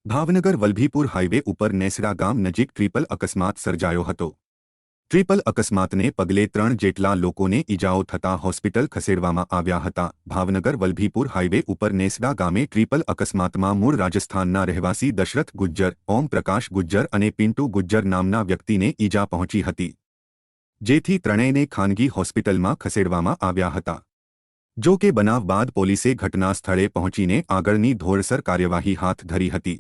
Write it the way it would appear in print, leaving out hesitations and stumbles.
Bhavnagar Vallabhipur highway ઉપર નેસડા ગામ નજીક ટ્રિપલ અકસ્માત સર્જાયો હતો। ટ્રિપલ અકસ્માતને પગલે 3 જેટલા લોકોને ઈજાઓ થતા હોસ્પિટલ ખસેડવામાં આવ્યા હતા। ભાવનગર વલભીપુર હાઈવે ઉપર નેસડા ગામે ટ્રિપલ અકસ્માતમાં મૂળ રાજસ્થાનના રહેવાસી દશરથ ગુજ્જર, ઓમ પ્રકાશ ગુજ્જર અને પિન્ટુ ગુજ્જર નામના વ્યક્તિને ઈજા પહોંચી હતી, જેથી ત્રણેયને ખાનગી હોસ્પિટલમાં ખસેડવામાં આવ્યા હતા। જો કે બનાવ બાદ પોલીસે ઘટના સ્થળે પહોંચીને આગળની ધોરણસર કાર્યવાહી હાથ ધરી હતી।